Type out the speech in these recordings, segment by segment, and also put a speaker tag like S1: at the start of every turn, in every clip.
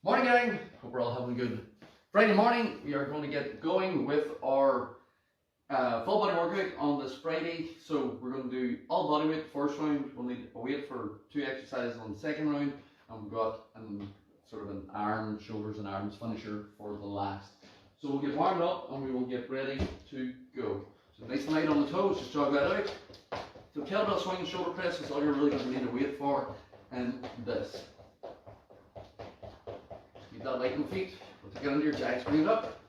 S1: Morning gang, hope we're all having a good Friday morning. We are going to get going with our full body workout on this Friday. So we're going to do all body weight first round. We'll need a weight for 2 exercises on the second round, and we've got sort of an arm, shoulders and arms finisher for the last. So we'll get warmed up and we will get ready to go. So nice and light on the toes, just jog that out. So kettlebell swing, shoulder press is all you're really going to need a weight for, and this. Keep that light on the feet. We'll take it under your jacks, bring it up.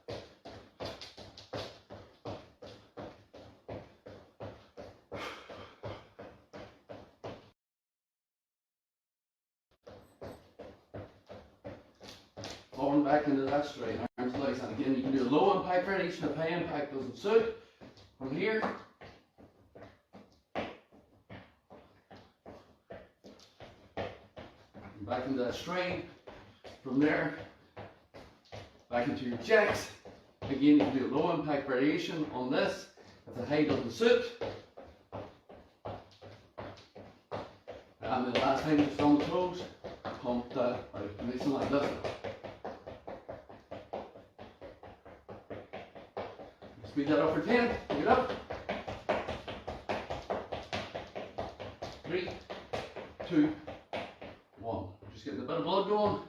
S1: Forward and back into that straight. Arms, legs, and again you can do a low impact variation if high impact doesn't suit. From here, back into that straight. From there, back into your jacks. Again, you can do a low impact variation on this if the high doesn't suit. And then last time just on the toes, pump that out, nice and like this. Speed that up for 10, pick it up. 3, 2, 1. Just getting a bit of blood going.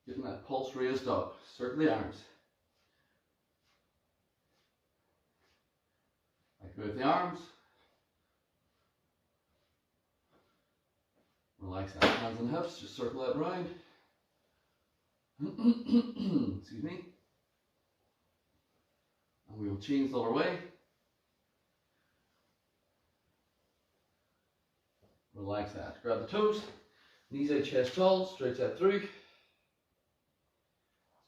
S1: Getting that pulse raised up. Circle the arms. Back with the arms. Relax that hands and hips. Just circle that round. Excuse me. And we will change the other way. Relax that. Grab the toes. Knees out, chest tall. Stretch that through.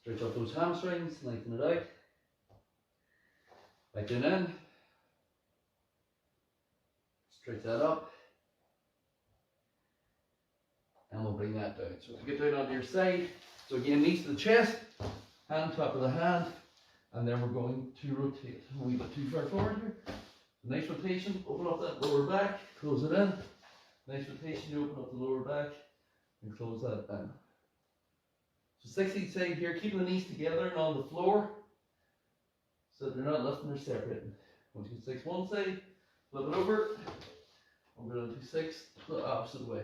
S1: Stretch out those hamstrings, lengthen it out. Back down in. Stretch that up. And we'll bring that down. So to get down onto your side. So again, knees to the chest, hand top of the hand, and then we're going to rotate. A wee bit too far forward here. Nice rotation, open up that lower back, close it in. Nice rotation, you open up the lower back and close that in. So 60 side here, keeping the knees together and on the floor so that they're not lifting or separating. 1, 2, 6, one side, flip it over, 1, 2, 6, the opposite way.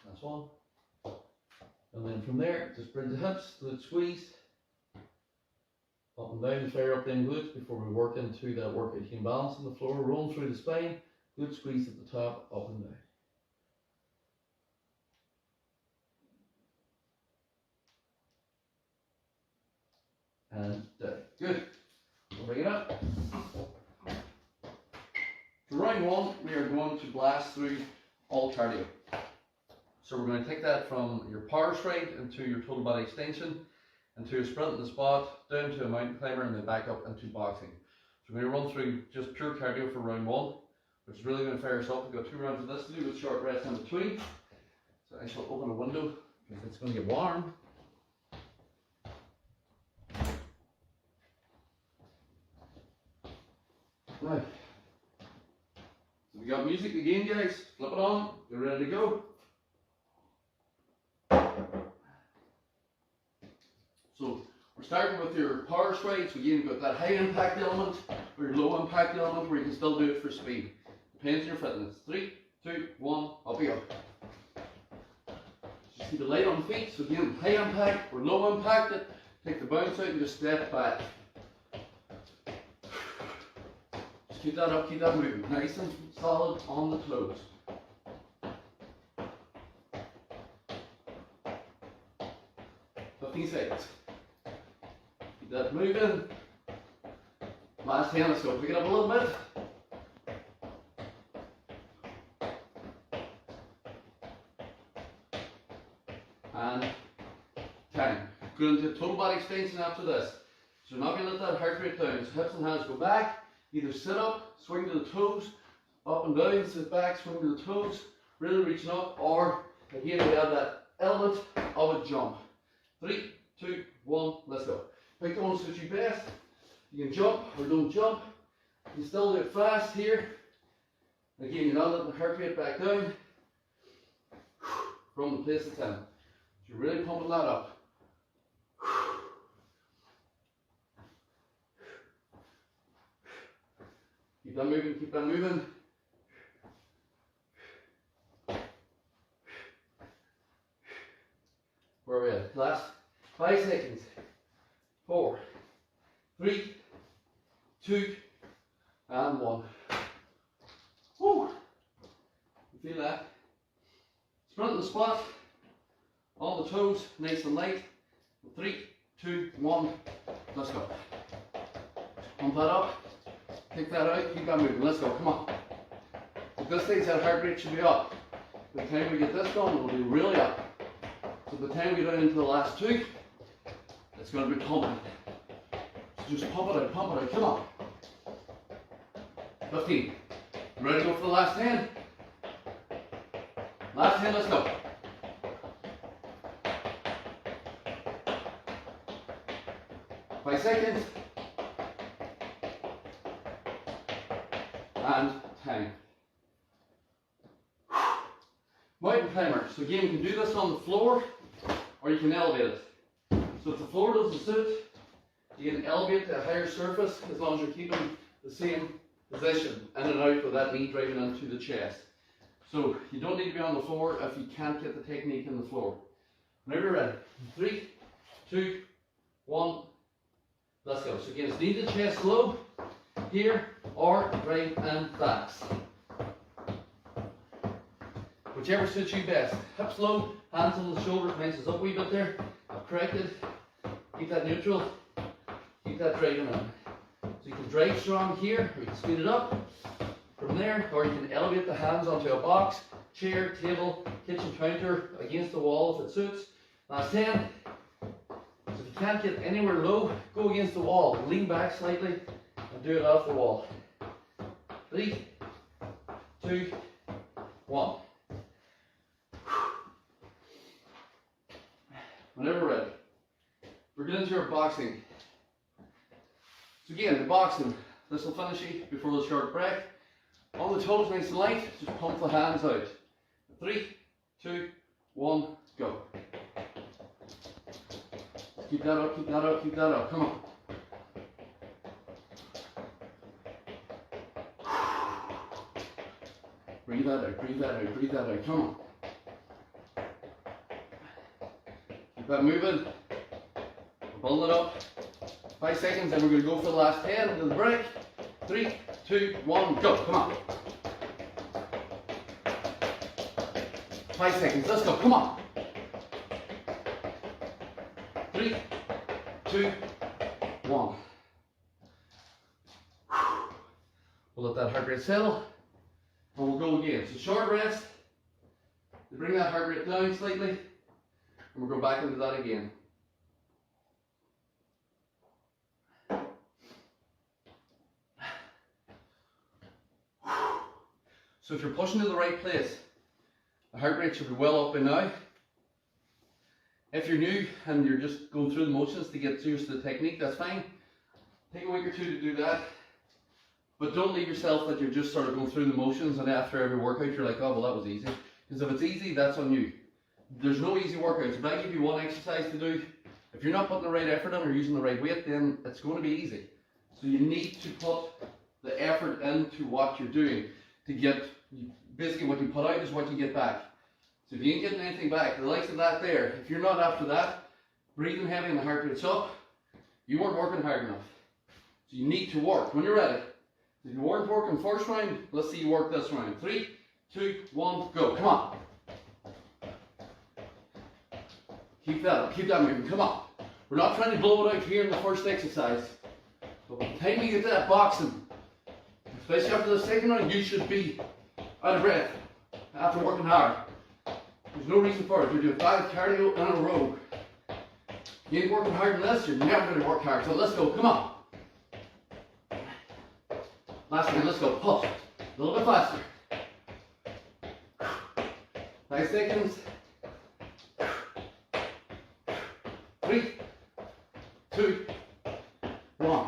S1: That's one. And then from there, just bring the hips, glute squeeze, up and down, fire up them glutes before we work into that workout. You can balance on the floor, roll through the spine. Glute squeeze at the top, up and down. And down. Good. We'll bring it up. For round one, we are going to blast through all cardio. So we're going to take that from your power straight into your total body extension, into a sprint in the spot, down to a mountain climber, and then back up into boxing. So we're going to run through just pure cardio for round one, which is really going to fire us up. We've got 2 rounds of this to do with short rest in between. So I shall open a window because it's going to get warm. Right. So we got music again, guys. Flip it on. Get ready to go. So we're starting with your power straight. So again, you've got that high impact element or your low impact element where you can still do it for speed. Depends on your fitness. 3, 2, 1, up you go. Just keep the light on the feet. So again, high impact or low impact it. Take the bounce out and just step back. Just keep that up, keep that moving. Nice and solid on the toes. Seconds. Keep that moving. Last 10, let's go. Pick it up a little bit. And 10. Go into total body extension after this. So you're not going to let that heart rate down. So hips and hands go back. Either sit up, swing to the toes, up and down, sit back, swing to the toes, really reaching up, or again we have that element of a jump. 3, 2, 1, let's go. Pick the one that suits you best. You can jump or don't jump. You can still do it fast here. Again, you're not letting the heart rate back down from the place it's in. So you're really pumping that up. Keep that moving, keep that moving. Where are we at? Last 5 seconds. 4, 3, 2, and 1. Woo! You feel that? Sprint the squat. On the toes, nice and light. 3, 2, 1. Let's go. Pump that up. Kick that out. Keep that moving. Let's go. Come on. At this stage, that heart rate should be up. By the time we get this done, it'll be really up. So by the time we get down into the last 2, it's going to be pumping. So just pump it out. Come on. 15. Ready to go for the last 10? Last 10, let's go. Five seconds. And time. Mountain climber. So again, you can do this on the floor or you can elevate it. So if the floor doesn't suit, you can elevate to a higher surface as long as you're keeping the same position in and out with that knee driving into the chest. So you don't need to be on the floor if you can't get the technique in the floor. Whenever you're ready. 3, 2, 1. Let's go. So again, it's knee to chest low here or right and backs. Whichever suits you best. Hips low, hands on the shoulders, mentions up a wee bit there. I've corrected. Keep that neutral. Keep that driving in. So you can drive strong here, or you can speed it up from there, or you can elevate the hands onto a box, chair, table, kitchen counter, against the wall if it suits. Last 10. So if you can't get anywhere low, go against the wall. Lean back slightly and do it off the wall. 3, 2, 1. Whenever ready. We're getting into our boxing. So again, the boxing, this will finish you before the short break. On the toes, nice and light, just pump the hands out. 3, 2, 1, go. Keep that up, keep that up, keep that up. Come on. Breathe that out, breathe that out, breathe that out. Come on. Keep that moving. Build it up. 5 seconds, and we're going to go for the last 10 into the break. 3, 2, 1, go. Come on. 5 seconds. Let's go. Come on. 3, 2, 1. We'll let that heart rate settle, and we'll go again. So short rest to bring that heart rate down slightly, and we'll go back into that again. So if you're pushing to the right place, the heart rate should be well up by now. If you're new and you're just going through the motions to get used to the technique, that's fine. Take a week or 2 to do that. But don't leave yourself that you're just sort of going through the motions and after every workout you're like, oh, well, that was easy. Because if it's easy, that's on you. There's no easy workouts. If I give you one exercise to do, if you're not putting the right effort in or using the right weight, then it's going to be easy. So you need to put the effort into what you're doing to get, basically what you put out is what you get back. So if you ain't getting anything back, the likes of that there, if you're not after that, breathing heavy and the heart rate's up, you weren't working hard enough. So you need to work when you're ready. If you weren't working first round, let's see you work this round. 3, 2, 1, go. Come on. Keep that up, keep that moving, come on. We're not trying to blow it out here in the first exercise. But by the time you get to that boxing, especially after the second round, you should be out of breath after working hard. There's no reason for it. You're doing 5 cardio in a row. You ain't working hard unless you're never going to work hard. So let's go, come on. Last time, let's go, push. A little bit faster. 5 seconds. 3, 2, 1.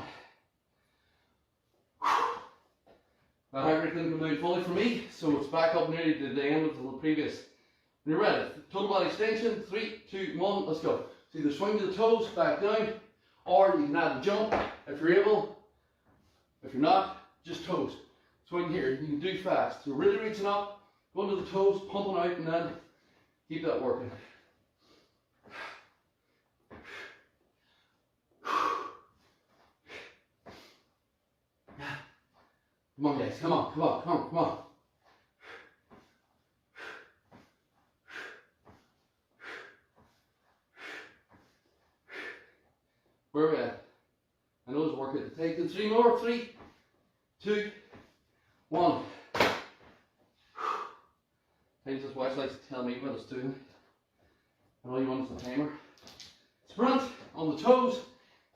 S1: That heart technique didn't come down fully for me, so it's back up nearly to the end of the previous. When you're ready, total body extension, 3, 2, 1, let's go. So either swing to the toes, back down, or you can add a jump if you're able. If you're not, just toes. Swing here, you can do fast. So really reaching up, going to the toes, pumping out, and then keep that working. Come on guys, come on, come on, come on, come on. Where are we at? I know it's working. Take the 3 more. 3, 2, 1. Times this watch likes to tell me what it's doing. And all you want is the timer. Sprint on the toes.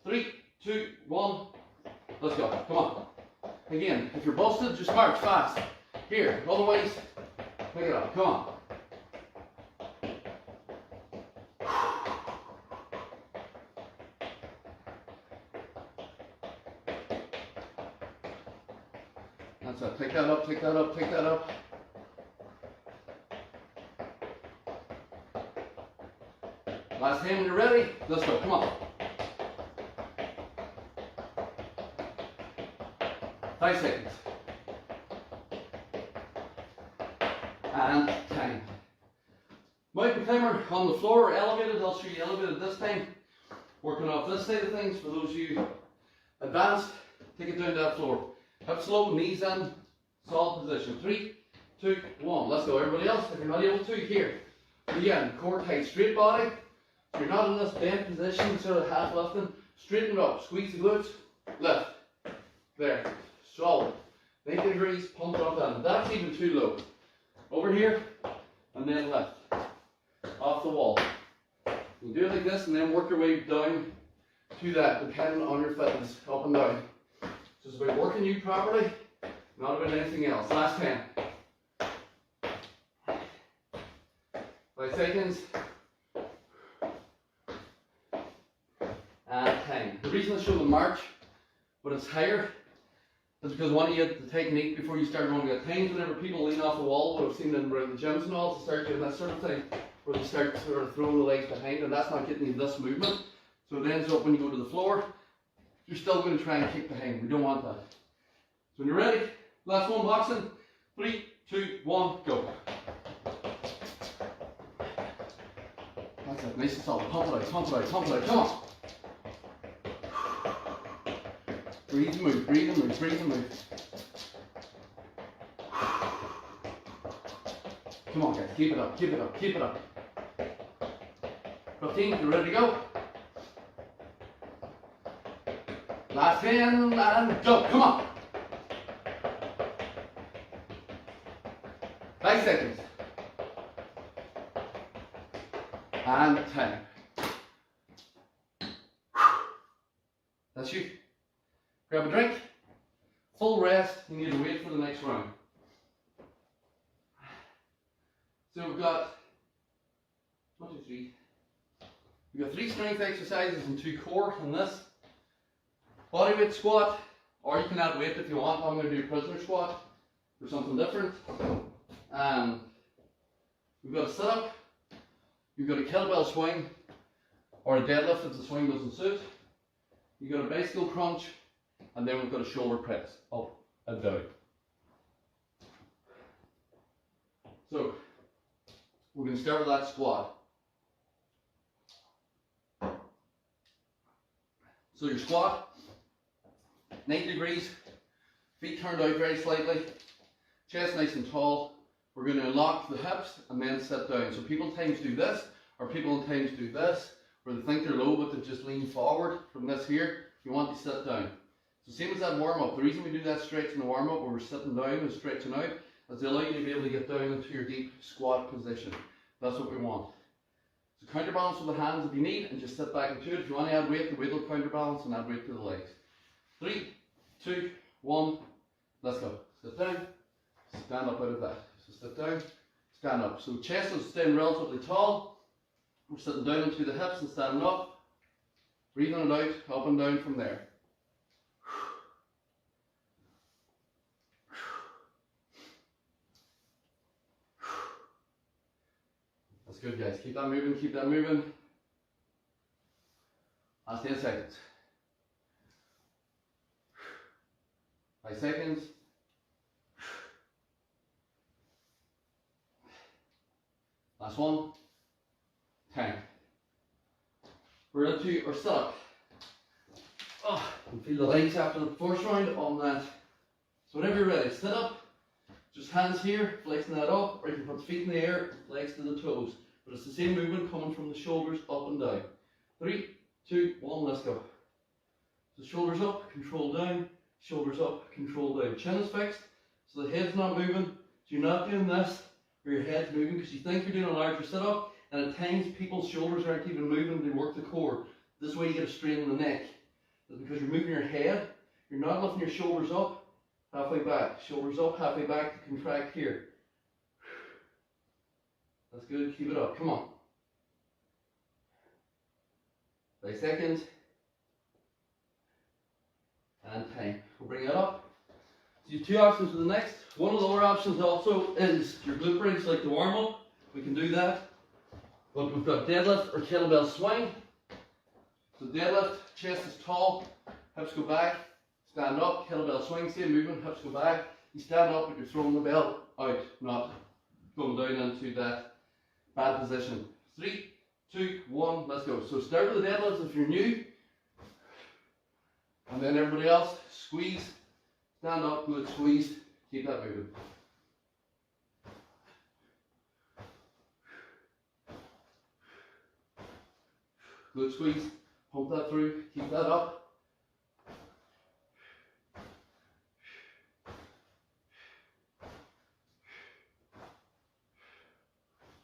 S1: 3, 2, 1. Let's go. Come on. Again, if you're busted, just march fast. Here, otherwise, pick it up. Come on. That's it. Take that up, take that up, take that up. Last hand when you're ready. Let's go. Come on. 5 seconds. And time. Mountain climber on the floor or elevated. I'll show you elevated this time. Working off this side of things. For those of you advanced, take it down to that floor. Hips low, knees in, solid position. 3, 2, 1. Let's go. Everybody else, if you're not able to, here. Again, core tight, straight body. If you're not in this bent position, sort of half lifting, straighten it up. Squeeze the glutes, lift. There. Solid. 90 degrees, pump it up down. That's even too low. Over here, and then lift. Off the wall. You do it like this, and then work your way down to that, depending on your fitness, up and down. So it's about working you properly, not about anything else. Last 10. 5 seconds. And time. The reason I show the march, but it's higher, is because I want you to get the technique before you start running. At times whenever people lean off the wall, what I've seen in the gyms and all, to start doing that sort of thing, where they start sort of throwing the legs behind, and that's not getting you this movement. So it ends up when you go to the floor, you're still going to try and kick behind. We don't want that. So when you're ready, last one boxing. 3, 2, 1, go. That's it, nice and solid. Pump it out, pump it out, pump it out. Come on. Breathe and move, breathe and move, breathe and move. Come on guys, keep it up, keep it up, keep it up. 15, you're ready to go. Last 10, and go, come on. 5 seconds. And 10. That's you. Grab a drink, full rest, you need to wait for the next round. So we've got 1, 2, 3. We've got 3 strength exercises and 2 core in this. Bodyweight squat, or you can add weight if you want. I'm going to do a prisoner squat or something different. We've got a sit up, you've got a kettlebell swing, or a deadlift if the swing doesn't suit. You've got a bicycle crunch, and then we've got a shoulder press, up and down. So, we're going to start with that squat. So your squat, 90 degrees, feet turned out very slightly, chest nice and tall. We're going to unlock the hips and then sit down. So people at times do this, or people at times do this, where they think they're low but they just lean forward from this here. You want to sit down. So same as that warm up. The reason we do that stretch in the warm up where we're sitting down and stretching out is to allow you to be able to get down into your deep squat position. That's what we want. So counterbalance with the hands if you need, and just sit back into it. If you want to add weight, the weight will counterbalance and add weight to the legs. 3, 2, 1, let's go. Sit down, stand up out of that. So sit down, stand up. So chest is staying relatively tall. We're sitting down into the hips and standing up. Breathing it out, up and down from there. That's good, guys. Keep that moving, keep that moving. Last 10 seconds. 5 seconds. Last one. 10. We're into our sit-up. Oh, you feel the legs after the first round on that. So whenever you're ready, sit up. Just hands here, flexing that up, or you can put the feet in the air, legs to the toes. But it's the same movement coming from the shoulders up and down. 3, 2, 1, let's go. So shoulders up, control down, shoulders up, control down. Chin is fixed, so the head's not moving. So you're not doing this, where your head's moving, because you think you're doing a larger sit-up, and at times people's shoulders aren't even moving, they work the core. This way you get a strain in the neck. That's because you're moving your head, you're not lifting your shoulders up, halfway back, shoulders up, halfway back to contract here. That's good, keep it up, come on. 5 seconds. And time. We'll bring it up. So you have 2 options for the next. One of the other options also is your glute bridge, like the warm up. We can do that. But we've got deadlift or kettlebell swing. So deadlift, chest is tall, hips go back, stand up, kettlebell swing, same movement, hips go back. You stand up, but you're throwing the belt out, not going down into that bad position. 3, 2, 1, let's go. So start with the deadlifts if you're new. And then everybody else, squeeze, stand up, glute squeeze, keep that moving. Glute squeeze, pump that through, keep that up.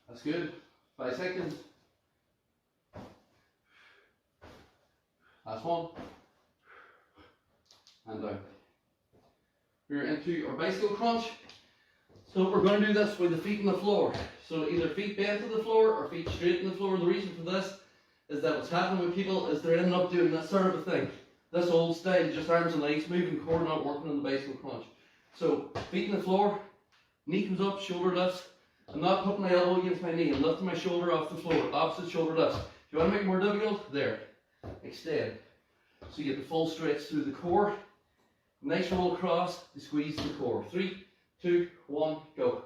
S1: That's good. 5 seconds. Last one. And down. We're into our bicycle crunch. So we're going to do this with the feet on the floor. So either feet bent to the floor or feet straight on the floor. The reason for this is that what's happening with people is they're ending up doing that sort of a thing. This old style, just arms and legs moving, core not working on the bicycle crunch. So feet on the floor, knee comes up, shoulder lifts. I'm not putting my elbow against my knee, I'm lifting my shoulder off the floor, opposite shoulder lifts. If you want to make it more difficult, there, extend. So you get the full stretch through the core. Nice roll across to squeeze the core. 3, 2, 1, go.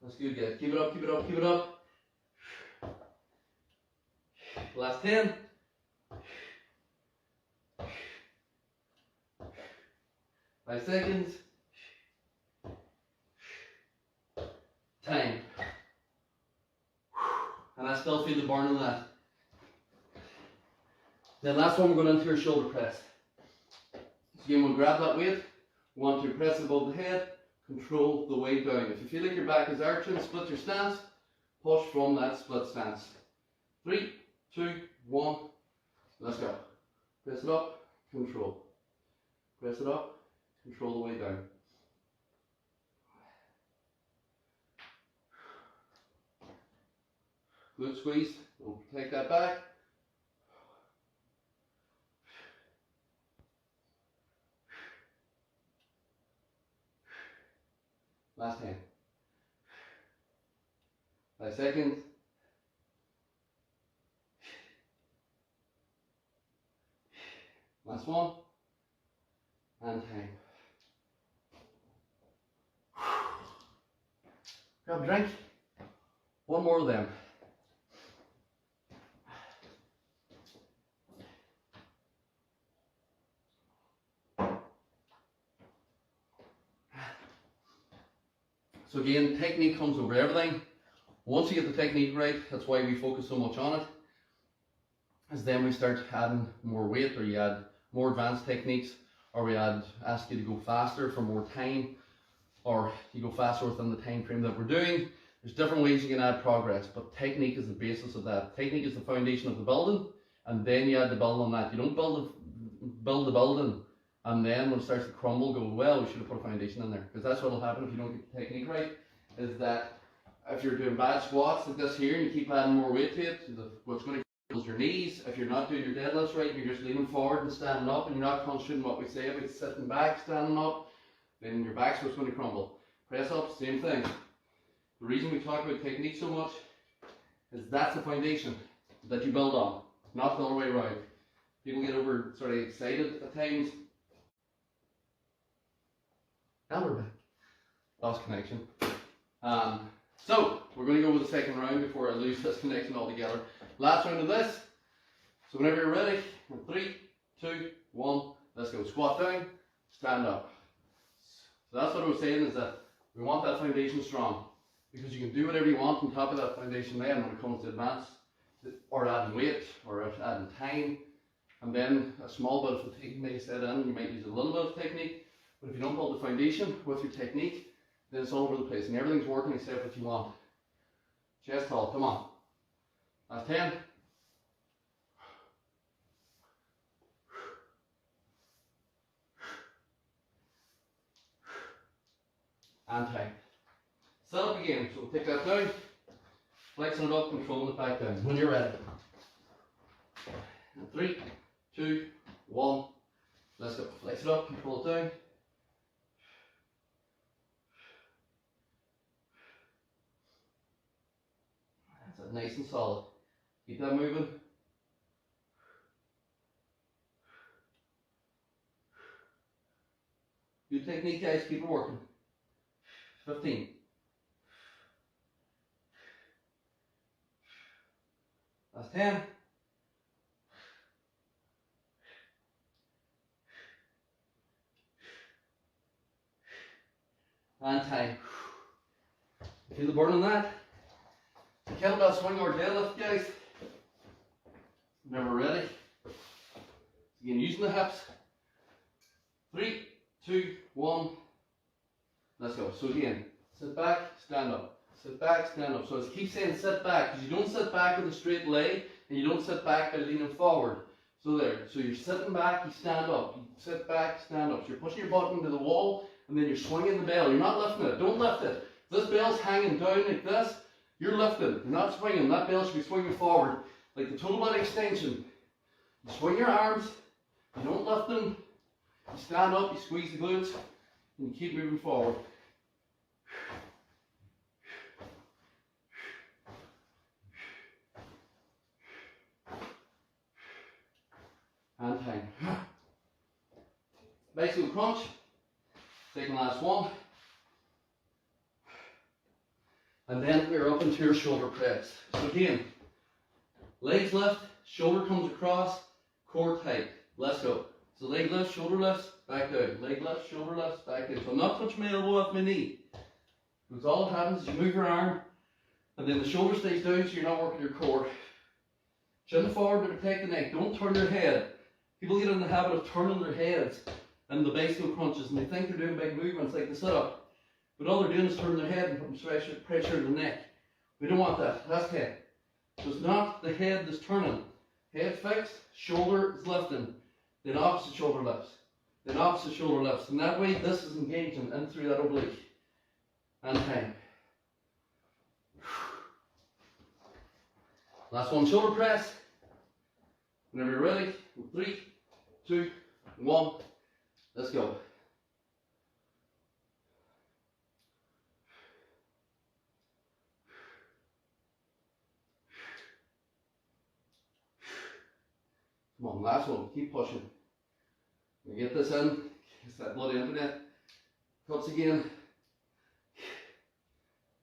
S1: That's good, guys. Keep it up, keep it up, keep it up. Last 10. Five seconds. Time. And I still feel the burn on that. Then last one, we're going into our shoulder press. So again, we'll grab that weight. We want to press above the head. Control the weight down. If you feel like your back is arching, split your stance. Push from that split stance. 3, 2, 1, let's go. Press it up, control. Press it up, control the way down. Glute squeeze, we'll take that back. Last 10. 5 seconds. Last one. And time. Grab a drink. One more of them. So again, technique comes over everything. Once you get the technique right, that's why we focus so much on it. As then we start adding more weight, or you add more advanced techniques, or we ask you to go faster for more time, or you go faster within the time frame that we're doing. There's different ways you can add progress, but technique is the basis of that. Technique is the foundation of the building, and then you add the building on that. You don't build the building And then when it starts to crumble, go, well, we should have put a foundation in there. Because that's what will happen if you don't get the technique right, is that if you're doing bad squats like this here and you keep adding more weight to it, what's going to kill is your knees. If you're not doing your deadlifts right and you're just leaning forward and standing up and you're not concentrating what we say about sitting back, standing up, then your back's what's going to crumble. Press up, same thing. The reason we talk about technique so much is that's the foundation that you build on, not the other way around. People get over sort of excited at times. And we're back. Lost connection. So we're going to go with the second round before I lose this connection altogether. Last round of this. So whenever you're ready, 3, 2, 1, let's go. Squat down, stand up. So that's what I was saying, is that we want that foundation strong, because you can do whatever you want on top of that foundation then when it comes to advance, or adding weight, or adding time, and then a small bit of fatigue may set in. You might use a little bit of technique, but if you don't build the foundation with your technique, then it's all over the place and everything's working except what you want. Chest tall, come on. Last 10. And time. Set up again, so we'll take that down, flexing it up, controlling it back down. When you're ready. And 3, 2, 1, let's go. Flex it up, control it down. That's it, nice and solid. Keep that moving. Good technique, guys, keep it working. 15. Last 10. And time. Feel the burn on that? The kettlebell swing or deadlift, guys. Whenever we're ready. Again, using the hips. 3, 2, 1. Let's go. So again, sit back, stand up. Sit back, stand up. So I keep saying sit back, because you don't sit back with a straight leg, and you don't sit back by leaning forward. So there. So you're sitting back, you stand up. You sit back, stand up. So you're pushing your butt into the wall, and then you're swinging the bell. You're not lifting it. Don't lift it. If this bell's hanging down like this, you're lifting. You're not swinging. That bell should be swinging forward. Like the total body extension. You swing your arms. You don't lift them. You stand up, you squeeze the glutes, and you keep moving forward. And time. Bicycle crunch. Second last one. And then we're up into your shoulder press. So again, legs lift, shoulder comes across, core tight. Let's go. So leg lifts, shoulder lifts, back down. Leg lifts, shoulder lifts, back down. So I'm not touching my elbow off my knee. Because all that happens is you move your arm, and then the shoulder stays down, so you're not working your core. Chin forward to protect the neck. Don't turn your head. People get in the habit of turning their heads in the bicycle crunches, and they think they're doing big movements like the sit-up. But all they're doing is turning their head and putting pressure in the neck. We don't want that. That's head. So it's not the head that's turning. Head fixed, shoulder is lifting. Then opposite shoulder lifts. Then opposite shoulder lifts. And that way this is engaging in through that oblique. And time. Last one, shoulder press. Whenever you're ready, 3, 2, 1, let's go. Come on, last one, keep pushing. We get this in, it's that bloody internet. Cuts again.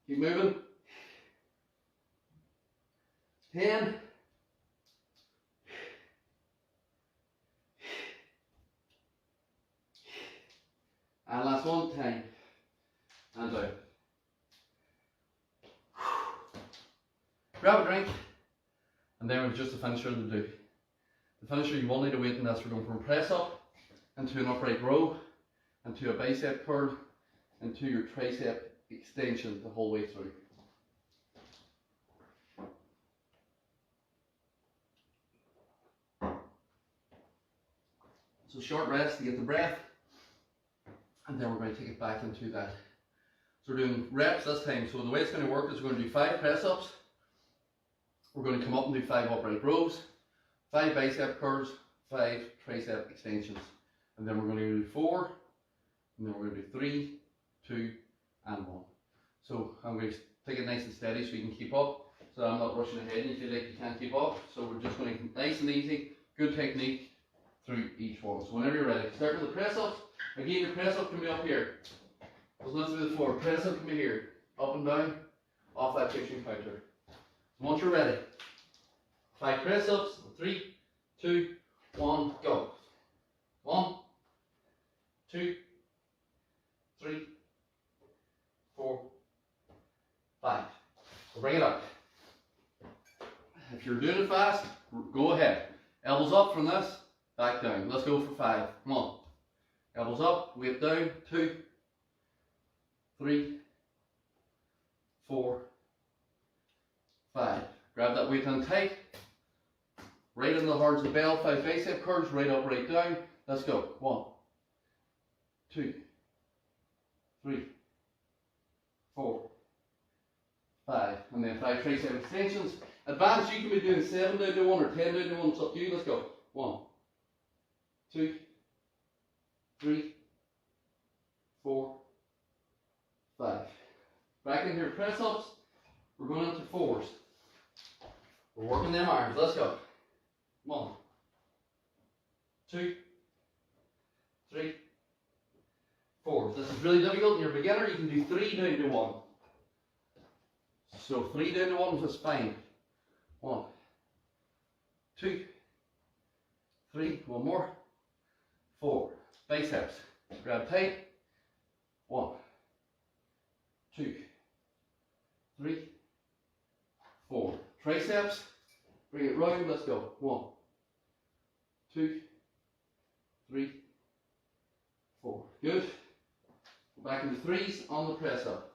S1: Keep moving. 10. And last one, 10. And down. Grab a drink. And then we've just the finisher to do. The finisher, you will need a weight, and that's we're going from a press up into an upright row, into a bicep curl, into your tricep extension the whole way through. So short rest to get the breath, and then we're going to take it back into that. So we're doing reps this time. So the way it's going to work is we're going to do 5 press-ups. We're going to come up and do 5 upright rows, 5 bicep curls, 5 tricep extensions. And then we're going to do 4, and then we're going to do 3, 2, and 1. So I'm going to take it nice and steady so you can keep up. So I'm not rushing ahead and you feel like you can't keep up. So we're just going to nice and easy, good technique through each one. So whenever you're ready, start with the press ups. Again, your press up can be up here. There's nothing to the floor. Press up can be here, up and down, off that kitchen counter. So once you're ready, 5 press ups. 3, 2, 1, go. 1, 2, 3, 4, 5. So bring it up. If you're doing it fast, go ahead. Elbows up from this, back down. Let's go for 5. Come on. Elbows up, weight down. 2, 3, 4, 5. Grab that weight in tight. Right in the heart of the bell. 5 bicep curls, right up, right down. Let's go. 1, 2, 3, 4, 5. And then 5 tricep extensions. Advanced, you can be doing 7 down to 1 or 10 down to 1. It's up to you. Let's go. 1, 2, 3, 4, 5. Back in here, press ups. We're going into 4s. We're working them arms. Let's go. 1, 2, 3, 4. If this is really difficult and you're a beginner, you can do 3 down to 1. So 3 down to 1 is fine. 1, 2, 3, one more, 4. Biceps, grab tight. 1, 2, 3, 4. Triceps, bring it round. Let's go. 1, 2, 3, 4. Good. Go back into 3s on the press up.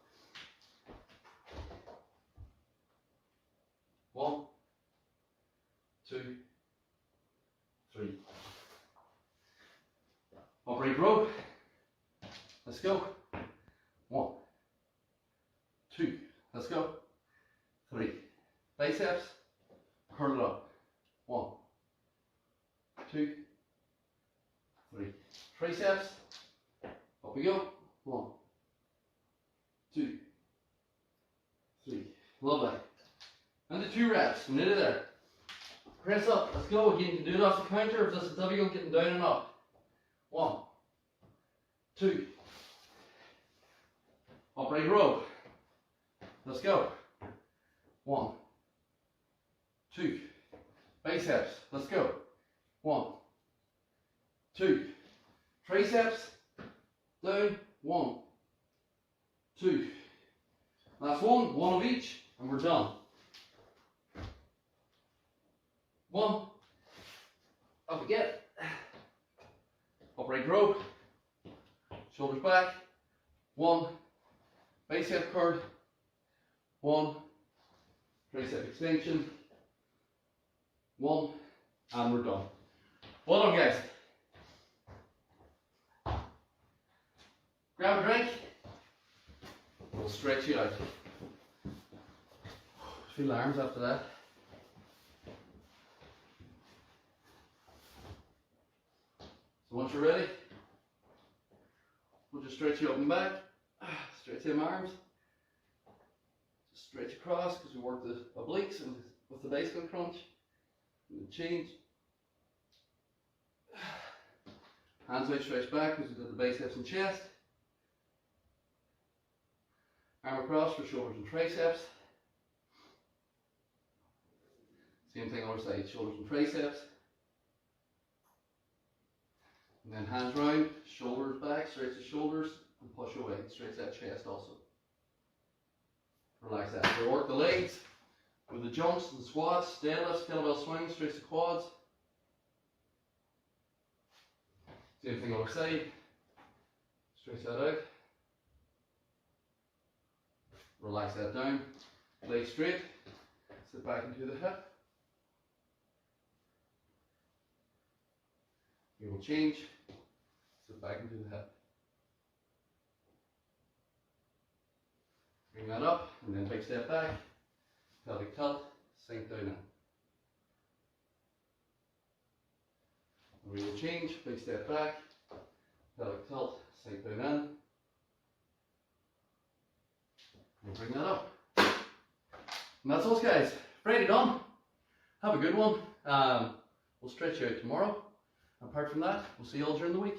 S1: 1, 2, 3. Upright row. Let's go. 1, 2. Let's go. 3. Biceps. Curl it up. 1, 2, 3. Triceps. Up we go. 1, 2, 3. Lovely. And the 2 reps. Nearly there. Press up. Let's go. Again, you can do it off the counter if this is difficult, getting down and up. 1, 2. Upright row. Let's go. 1, 2. Biceps. Let's go. 1, 2. Triceps. Down. 1, 2. Last one. 1 of each, and we're done. 1. Up we get. Upright row. Shoulders back. 1. Bicep curl. 1. Tricep extension. 1. And we're done. Well done, guys. Grab a drink. We'll stretch you out. Feel the arms after that. So once you're ready, we'll just stretch you up and back. Stretch them arms. Just stretch across because we work the obliques and with the bicycle crunch. And the change. Hands out, stretch back because we did the biceps and chest. Arm across for shoulders and triceps. Same thing other side, shoulders and triceps. And then hands round, shoulders back, stretch the shoulders and push away. Stretch that chest also. Relax that. So work the legs with the jumps and squats, deadlifts, kettlebell swings, stretch the quads. Same thing other side. Stretch that out. Relax that down. Legs straight. Sit back into the hip. We will change, sit back into the hip. Bring that up, and then big step back, pelvic tilt, sink down in. We will change, big step back, pelvic tilt, sink down in. We'll bring that up. And that's us, guys. Friday done. Have a good one. We'll stretch you out tomorrow. Apart from that, we'll see you all during the week.